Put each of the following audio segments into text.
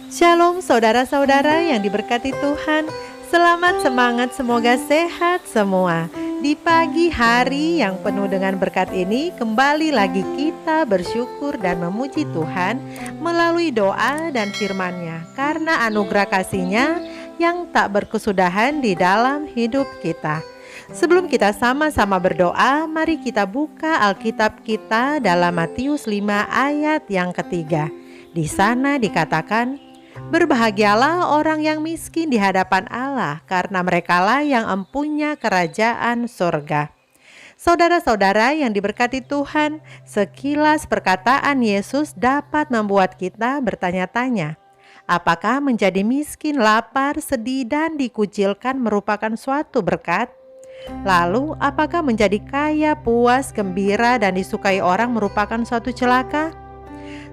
Shalom saudara-saudara yang diberkati Tuhan. Selamat semangat, semoga sehat semua. Di pagi hari yang penuh dengan berkat ini, kembali lagi kita bersyukur dan memuji Tuhan melalui doa dan firman-Nya, karena anugerah kasih-Nya yang tak berkesudahan di dalam hidup kita. Sebelum kita sama-sama berdoa, mari kita buka Alkitab kita dalam Matius 5 ayat yang ketiga. Di sana dikatakan, "Berbahagialah orang yang miskin di hadapan Allah, karena merekalah yang empunya kerajaan surga." Saudara-saudara yang diberkati Tuhan, sekilas perkataan Yesus dapat membuat kita bertanya-tanya, apakah menjadi miskin, lapar, sedih, dan dikucilkan merupakan suatu berkat? Lalu, apakah menjadi kaya, puas, gembira, dan disukai orang merupakan suatu celaka?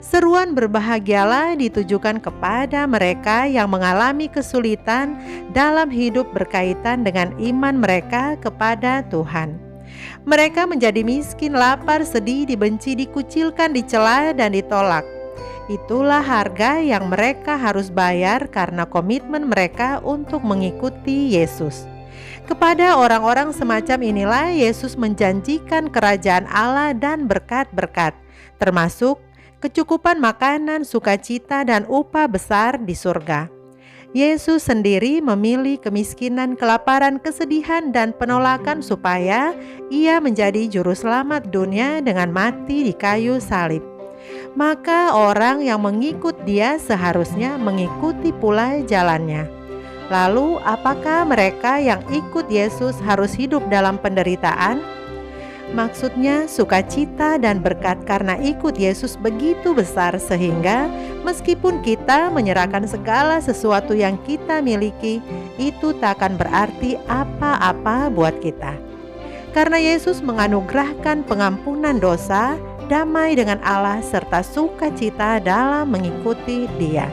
Seruan berbahagialah ditujukan kepada mereka yang mengalami kesulitan dalam hidup berkaitan dengan iman mereka kepada Tuhan. Mereka menjadi miskin, lapar, sedih, dibenci, dikucilkan, dicela, dan ditolak. Itulah harga yang mereka harus bayar karena komitmen mereka untuk mengikuti Yesus. Kepada orang-orang semacam inilah Yesus menjanjikan kerajaan Allah dan berkat-berkat, termasuk kecukupan makanan, sukacita, dan upah besar di surga. Yesus sendiri memilih kemiskinan, kelaparan, kesedihan, dan penolakan supaya Ia menjadi juru selamat dunia dengan mati di kayu salib. Maka orang yang mengikut Dia seharusnya mengikuti pula jalannya. Lalu, apakah mereka yang ikut Yesus harus hidup dalam penderitaan? Maksudnya, sukacita dan berkat karena ikut Yesus begitu besar sehingga meskipun kita menyerahkan segala sesuatu yang kita miliki, itu tak akan berarti apa-apa buat kita. Karena Yesus menganugerahkan pengampunan dosa, damai dengan Allah, serta sukacita dalam mengikuti Dia.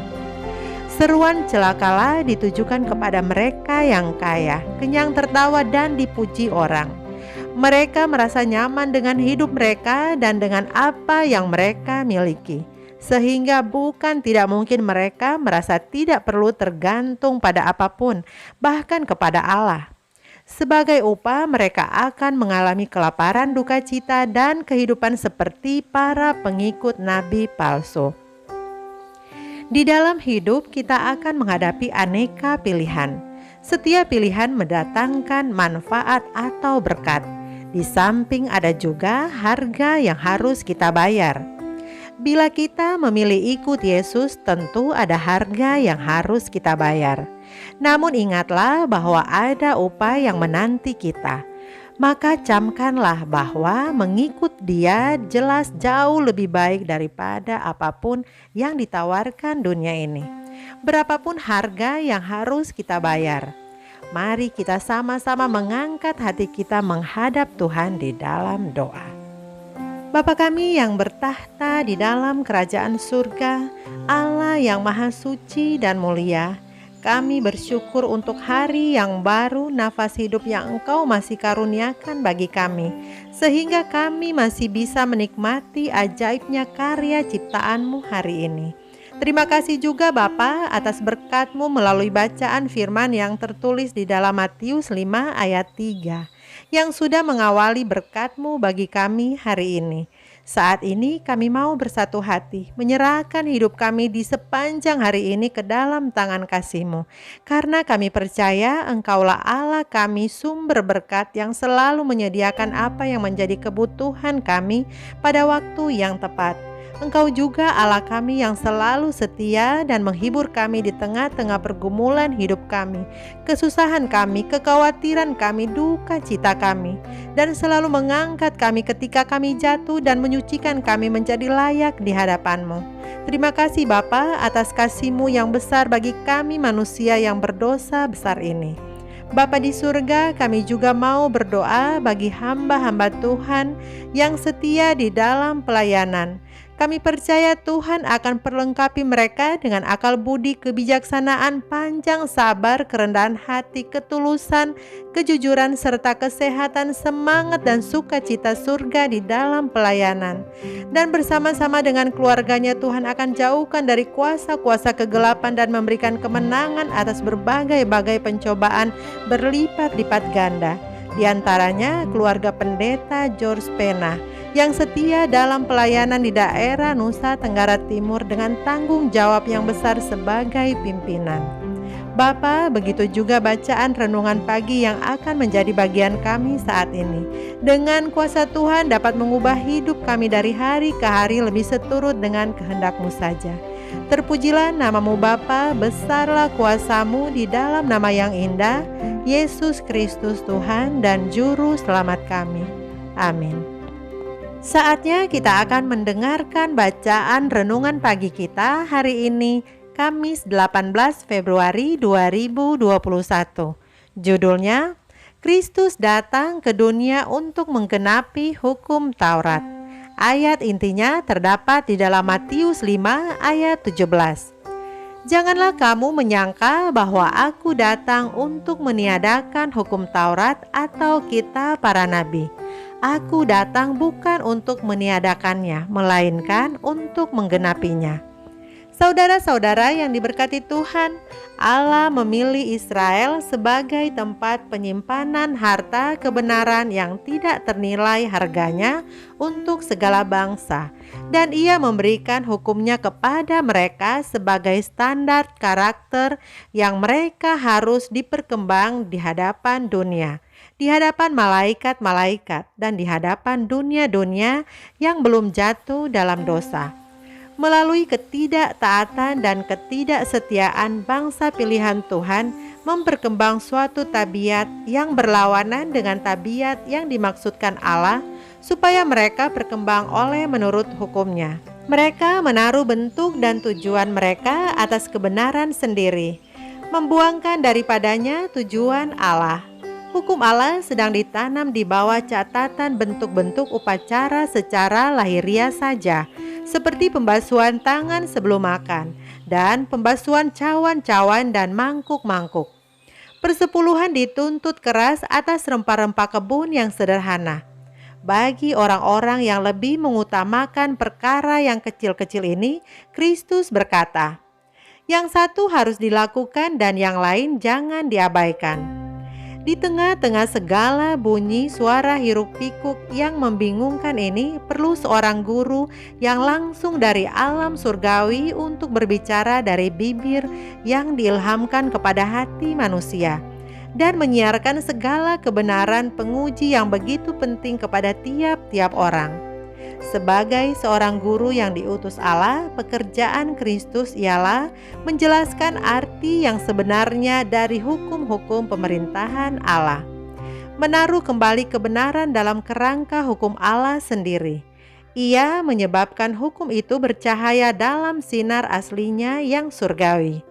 Seruan celakalah ditujukan kepada mereka yang kaya, kenyang, tertawa, dan dipuji orang. Mereka merasa nyaman dengan hidup mereka dan dengan apa yang mereka miliki, sehingga bukan tidak mungkin mereka merasa tidak perlu tergantung pada apapun, bahkan kepada Allah. Sebagai upah, mereka akan mengalami kelaparan, duka cita, dan kehidupan seperti para pengikut nabi palsu. Di dalam hidup kita akan menghadapi aneka pilihan. Setiap pilihan mendatangkan manfaat atau berkat. Di samping ada juga harga yang harus kita bayar. Bila kita memilih ikut Yesus, tentu ada harga yang harus kita bayar. Namun ingatlah bahwa ada upah yang menanti kita. Maka camkanlah bahwa mengikut Dia jelas jauh lebih baik daripada apapun yang ditawarkan dunia ini. Berapapun harga yang harus kita bayar, mari kita sama-sama mengangkat hati kita menghadap Tuhan di dalam doa. Bapa kami yang bertahta di dalam kerajaan surga, Allah yang maha suci dan mulia, kami bersyukur untuk hari yang baru, nafas hidup yang Engkau masih karuniakan bagi kami, sehingga kami masih bisa menikmati ajaibnya karya ciptaan-Mu hari ini. Terima kasih juga Bapa atas berkat-Mu melalui bacaan firman yang tertulis di dalam Matius 5 ayat 3, yang sudah mengawali berkat-Mu bagi kami hari ini. Saat ini kami mau bersatu hati, menyerahkan hidup kami di sepanjang hari ini ke dalam tangan kasih-Mu. Karena kami percaya Engkaulah Allah kami, sumber berkat yang selalu menyediakan apa yang menjadi kebutuhan kami pada waktu yang tepat. Engkau juga Allah kami yang selalu setia dan menghibur kami di tengah-tengah pergumulan hidup kami, kesusahan kami, kekhawatiran kami, duka cita kami, dan selalu mengangkat kami ketika kami jatuh dan menyucikan kami menjadi layak di hadapan-Mu. Terima kasih Bapa atas kasih-Mu yang besar bagi kami manusia yang berdosa besar ini. Bapa di surga, kami juga mau berdoa bagi hamba-hamba Tuhan yang setia di dalam pelayanan. Kami percaya Tuhan akan perlengkapi mereka dengan akal budi, kebijaksanaan, panjang sabar, kerendahan hati, ketulusan, kejujuran, serta kesehatan, semangat dan sukacita surga di dalam pelayanan. Dan bersama-sama dengan keluarganya Tuhan akan jauhkan dari kuasa-kuasa kegelapan dan memberikan kemenangan atas berbagai-bagai pencobaan berlipat-lipat ganda. Di antaranya keluarga pendeta George Pena yang setia dalam pelayanan di daerah Nusa Tenggara Timur dengan tanggung jawab yang besar sebagai pimpinan. Bapa, begitu juga bacaan renungan pagi yang akan menjadi bagian kami saat ini. Dengan kuasa Tuhan dapat mengubah hidup kami dari hari ke hari lebih seturut dengan kehendak-Mu saja. Terpujilah nama-Mu Bapa, besarlah kuasa-Mu di dalam nama yang indah, Yesus Kristus Tuhan dan Juru Selamat kami. Amin. Saatnya kita akan mendengarkan bacaan renungan pagi kita hari ini, Kamis 18 Februari 2021. Judulnya, Kristus datang ke dunia untuk menggenapi hukum Taurat. Ayat intinya terdapat di dalam Matius 5 ayat 17. Janganlah kamu menyangka bahwa aku datang untuk meniadakan hukum Taurat atau kitab para nabi. Aku datang bukan untuk meniadakannya, melainkan untuk menggenapinya. Saudara-saudara yang diberkati Tuhan, Allah memilih Israel sebagai tempat penyimpanan harta kebenaran yang tidak ternilai harganya untuk segala bangsa, dan Ia memberikan hukumnya kepada mereka sebagai standar karakter yang mereka harus diperkembang di hadapan dunia, di hadapan malaikat-malaikat, dan di hadapan dunia-dunia yang belum jatuh dalam dosa. Melalui ketidaktaatan dan ketidaksetiaan bangsa pilihan Tuhan memperkembang suatu tabiat yang berlawanan dengan tabiat yang dimaksudkan Allah, supaya mereka berkembang oleh menurut hukumnya. Mereka menaruh bentuk dan tujuan mereka atas kebenaran sendiri, membuangkan daripadanya tujuan Allah. Hukum Allah sedang ditanam di bawah catatan bentuk-bentuk upacara secara lahiriah saja, seperti pembasuhan tangan sebelum makan, dan pembasuhan cawan-cawan dan mangkuk-mangkuk. Persepuluhan dituntut keras atas rempah-rempah kebun yang sederhana. Bagi orang-orang yang lebih mengutamakan perkara yang kecil-kecil ini, Kristus berkata, "Yang satu harus dilakukan dan yang lain jangan diabaikan." Di tengah-tengah segala bunyi suara hiruk-pikuk yang membingungkan ini, perlu seorang guru yang langsung dari alam surgawi untuk berbicara dari bibir yang diilhamkan kepada hati manusia, dan menyiarkan segala kebenaran penguji yang begitu penting kepada tiap-tiap orang. Sebagai seorang guru yang diutus Allah, pekerjaan Kristus ialah menjelaskan arti yang sebenarnya dari hukum-hukum pemerintahan Allah, menaruh kembali kebenaran dalam kerangka hukum Allah sendiri. Ia menyebabkan hukum itu bercahaya dalam sinar aslinya yang surgawi.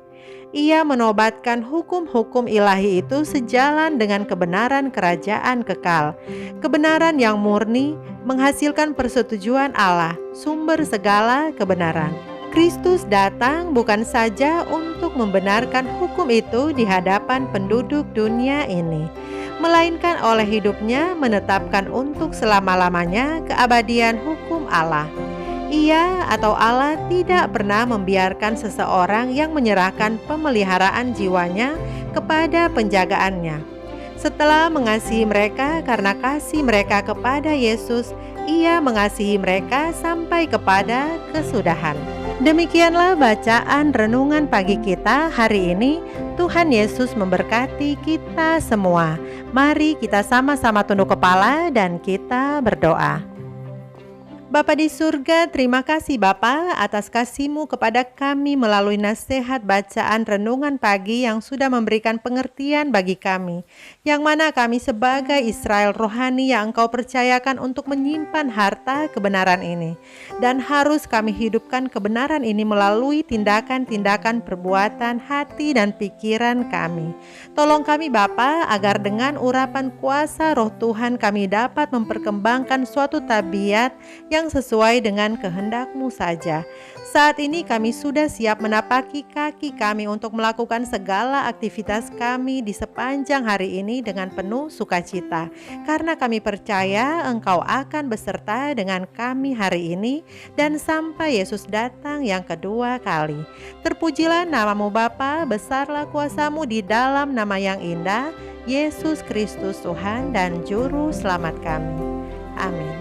Ia menobatkan hukum-hukum ilahi itu sejalan dengan kebenaran kerajaan kekal, kebenaran yang murni, menghasilkan persetujuan Allah, sumber segala kebenaran. Kristus datang bukan saja untuk membenarkan hukum itu di hadapan penduduk dunia ini, melainkan oleh hidupnya menetapkan untuk selama-lamanya keabadian hukum Allah. Ia atau Allah tidak pernah membiarkan seseorang yang menyerahkan pemeliharaan jiwanya kepada penjagaannya. Setelah mengasihi mereka karena kasih mereka kepada Yesus, Ia mengasihi mereka sampai kepada kesudahan. Demikianlah bacaan renungan pagi kita hari ini. Tuhan Yesus memberkati kita semua. Mari kita sama-sama tunduk kepala dan kita berdoa. Bapa di surga, terima kasih Bapa atas kasih-Mu kepada kami melalui nasihat bacaan renungan pagi yang sudah memberikan pengertian bagi kami, yang mana kami sebagai Israel rohani yang Engkau percayakan untuk menyimpan harta kebenaran ini, dan harus kami hidupkan kebenaran ini melalui tindakan-tindakan perbuatan hati dan pikiran kami. Tolong kami Bapa agar dengan urapan kuasa Roh Tuhan kami dapat memperkembangkan suatu tabiat yang yang sesuai dengan kehendak-Mu saja. Saat ini kami sudah siap menapaki kaki kami untuk melakukan segala aktivitas kami di sepanjang hari ini dengan penuh sukacita. Karena kami percaya Engkau akan beserta dengan kami hari ini dan sampai Yesus datang yang kedua kali. Terpujilah nama-Mu Bapa, besarlah kuasa-Mu di dalam nama yang indah, Yesus Kristus Tuhan dan Juru Selamat kami. Amin.